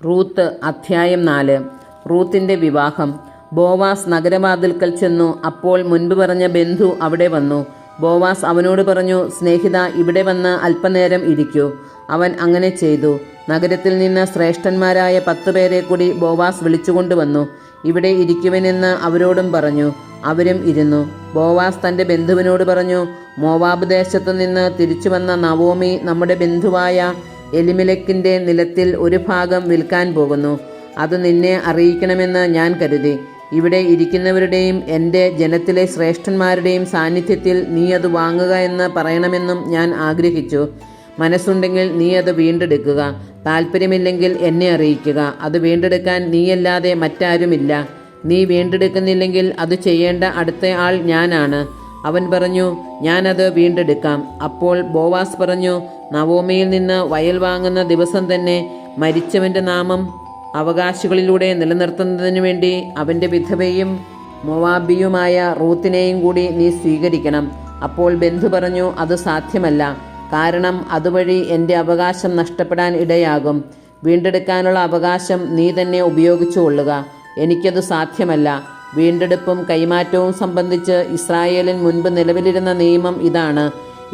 Ruth അധ്യായം 4. റൂത്തിന്റെ വിവാഹം. ബോവാസ് നഗരവാതിൽക്കൽ ചെന്നു. അപ്പോൾ മുൻപ് പറഞ്ഞ ബന്ധു അവിടെ വന്നു. ബോവാസ് അവനോട് പറഞ്ഞു, സ്നേഹിത, ഇവിടെ വന്ന് അല്പനേരം ഇരിക്കൂ. അവൻ അങ്ങനെ ചെയ്തു. നഗരത്തിൽ നിന്ന് ശ്രേഷ്ഠന്മാരായ 10 പേരെ കൂടി ബോവാസ് വിളിച്ചുകൊണ്ടുവന്നു. ഇവിടെ ഇരിക്കുവനെന്ന് അവരോടും പറഞ്ഞു. അവരും ഇരുന്നു. ബോവാസ് തൻ്റെ ബന്ധുവിനോട് പറഞ്ഞു, മോവാബ് ദേശത്തു നിന്ന് തിരിച്ചു വന്ന നവോമി നമ്മുടെ ബന്ധുവായ എലിമെലെക്കിൻ്റെ നിലത്തിൽ ഒരു ഭാഗം വിൽക്കാൻ പോകുന്നു. അത് നിന്നെ അറിയിക്കണമെന്ന് ഞാൻ കരുതി. ഇവിടെ ഇരിക്കുന്നവരുടെയും എൻ്റെ ജനത്തിലെ ശ്രേഷ്ഠന്മാരുടെയും സാന്നിധ്യത്തിൽ നീ അത് വാങ്ങുക എന്ന് പറയണമെന്നും ഞാൻ ആഗ്രഹിച്ചു. മനസ്സുണ്ടെങ്കിൽ നീ അത് വീണ്ടെടുക്കുക. താല്പര്യമില്ലെങ്കിൽ എന്നെ അറിയിക്കുക. അത് വീണ്ടെടുക്കാൻ നീയല്ലാതെ മറ്റാരുമില്ല. നീ വീണ്ടെടുക്കുന്നില്ലെങ്കിൽ അത് ചെയ്യേണ്ട അടുത്ത ആൾ ഞാനാണ്. അവൻ പറഞ്ഞു, ഞാനത് വീണ്ടെടുക്കാം. അപ്പോൾ ബോവാസ് പറഞ്ഞു, നവോമിയിൽ നിന്ന് വയൽ വാങ്ങുന്ന ദിവസം തന്നെ മരിച്ചവൻ്റെ നാമം അവകാശികളിലൂടെ നിലനിർത്തുന്നതിന് വേണ്ടി അവൻ്റെ വിധവയും മോവാബിയുമായ റൂത്തിനെയും കൂടി നീ സ്വീകരിക്കണം. അപ്പോൾ ബന്ധു പറഞ്ഞു, അത് സാധ്യമല്ല. കാരണം അതുവഴി എൻ്റെ അവകാശം നഷ്ടപ്പെടാൻ ഇടയാകും. വീണ്ടെടുക്കാനുള്ള അവകാശം നീ തന്നെ ഉപയോഗിച്ചു കൊള്ളുക. എനിക്കത് സാധ്യമല്ല. വീണ്ടെടുപ്പും കൈമാറ്റവും സംബന്ധിച്ച് ഇസ്രായേലിൽ മുൻപ് നിലവിലിരുന്ന നിയമം ഇതാണ്.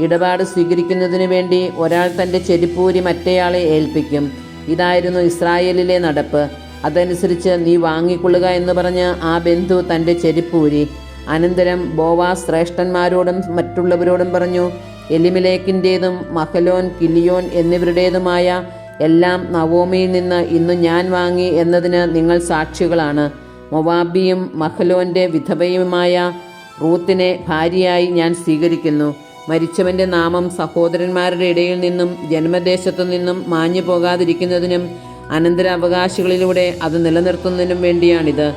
ഇടപാട് സ്വീകരിക്കുന്നതിനു വേണ്ടി ഒരാൾ തൻ്റെ ചെരിപ്പൂരി മറ്റേയാളെ ഏൽപ്പിക്കും. ഇതായിരുന്നു ഇസ്രായേലിലെ നടപ്പ്. അതനുസരിച്ച് നീ വാങ്ങിക്കൊള്ളുക എന്ന് പറഞ്ഞ് ആ ബന്ധു തൻ്റെ ചെരിപ്പൂരി. അനന്തരം ബോവാസ് ശ്രേഷ്ഠന്മാരോടും മറ്റുള്ളവരോടും പറഞ്ഞു, എലിമെലേക്കിൻ്റേതും മഹലോൻ, കിലിയോൻ എന്നിവരുടേതുമായ എല്ലാം നവോമിയിൽ നിന്ന് ഇന്ന് ഞാൻ വാങ്ങി എന്നതിന് നിങ്ങൾ സാക്ഷികളാണ്. മൊവാബിയും മഹലോൻ്റെ വിധവയുമായ റൂത്തിനെ ഭാര്യയായി ഞാൻ സ്വീകരിക്കുന്നു. മരിച്ചവൻ്റെ നാമം സഹോദരന്മാരുടെ ഇടയിൽ നിന്നും ജന്മദേശത്തു നിന്നും മാഞ്ഞു പോകാതിരിക്കുന്നതിനും അനന്തരാവകാശികളിലൂടെ അത് നിലനിർത്തുന്നതിനും വേണ്ടിയാണിത്.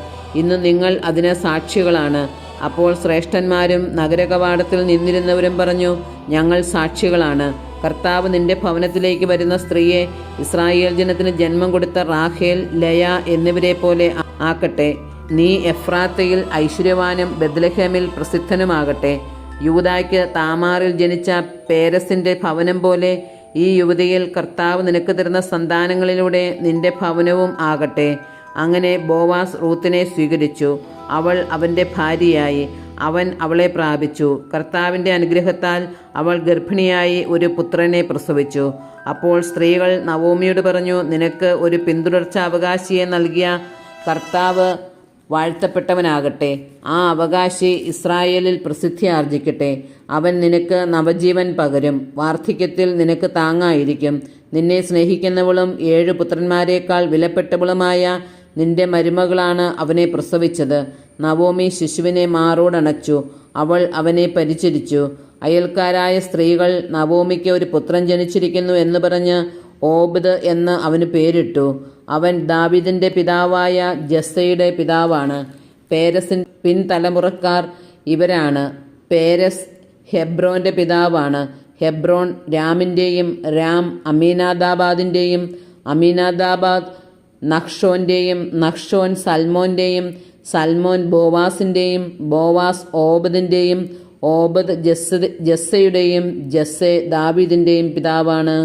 ഇന്ന് നിങ്ങൾ അതിന് സാക്ഷികളാണ്. അപ്പോൾ ശ്രേഷ്ഠന്മാരും നഗരകവാടത്തിൽ നിന്നിരുന്നവരും പറഞ്ഞു, ഞങ്ങൾ സാക്ഷികളാണ്. കർത്താവ് നിന്റെ ഭവനത്തിലേക്ക് വരുന്ന സ്ത്രീയെ ഇസ്രായേൽ ജനത്തിന് ജന്മം കൊടുത്ത റാഹേൽ, ലയ എന്നിവരെ പോലെ ആക്കട്ടെ. നീ എഫ്രാത്തയിൽ ഐശ്വര്യവാനും ബെത്ലഹേമിൽ പ്രസിദ്ധനുമാകട്ടെ. യൂദായ്ക്ക് താമാറിൽ ജനിച്ച പേരസിൻ്റെ ഭവനം പോലെ ഈ യുവതിയിൽ കർത്താവ് നിനക്ക് തരുന്ന സന്താനങ്ങളിലൂടെ നിന്റെ ഭവനവും ആകട്ടെ. അങ്ങനെ ബോവാസ് റൂത്തിനെ സ്വീകരിച്ചു. അവൾ അവൻ്റെ ഭാര്യയായി. അവൻ അവളെ പ്രാപിച്ചു. കർത്താവിൻ്റെ അനുഗ്രഹത്താൽ അവൾ ഗർഭിണിയായി ഒരു പുത്രനെ പ്രസവിച്ചു. അപ്പോൾ സ്ത്രീകൾ നവോമിയോട് പറഞ്ഞു, നിനക്ക് ഒരു പിന്തുടർച്ചാ അവകാശിയെ നൽകിയ കർത്താവ് വാഴ്ത്തപ്പെട്ടവനാകട്ടെ. ആ അവകാശി ഇസ്രായേലിൽ പ്രസിദ്ധി ആർജിക്കട്ടെ. അവൻ നിനക്ക് നവജീവൻ പകരും. വാർദ്ധക്യത്തിൽ നിനക്ക് താങ്ങായിരിക്കും. നിന്നെ സ്നേഹിക്കുന്നവളും 7 പുത്രന്മാരെക്കാൾ വിലപ്പെട്ടവളുമായ നിന്റെ മരുമകളാണ് അവനെ പ്രസവിച്ചത്. നവോമി ശിശുവിനെ മാറോടണച്ചു. അവൾ അവനെ പരിചരിച്ചു. അയൽക്കാരായ സ്ത്രീകൾ നവോമിക്ക് ഒരു പുത്രൻ ജനിച്ചിരിക്കുന്നു എന്ന് പറഞ്ഞ് ഓബദ് എന്ന് അവന് പേരിട്ടു. അവൻ ദാവീദിൻ്റെ പിതാവായ ജസ്സയുടെ പിതാവാണ്. പേരസിൻ പിൻതലമുറക്കാർ ഇവരാണ്. പേരസ് ഹെബ്രോൻ്റെ പിതാവാണ്. ഹെബ്രോൻ രാമിൻ്റെയും രാം അമീനാദാബാദിൻ്റെയും അമീനാദാബാദ് നഹ്ഷോൻ്റെയും നഹ്ഷോൻ സൽമോൻ്റെയും സൽമോൻ ബോവാസിൻ്റെയും ബോവാസ് ഓബദിൻ്റെയും ഓബദ് ജസ്സയുടെയും ജസ്സെ ദാവീദിൻ്റെയും പിതാവാണ്.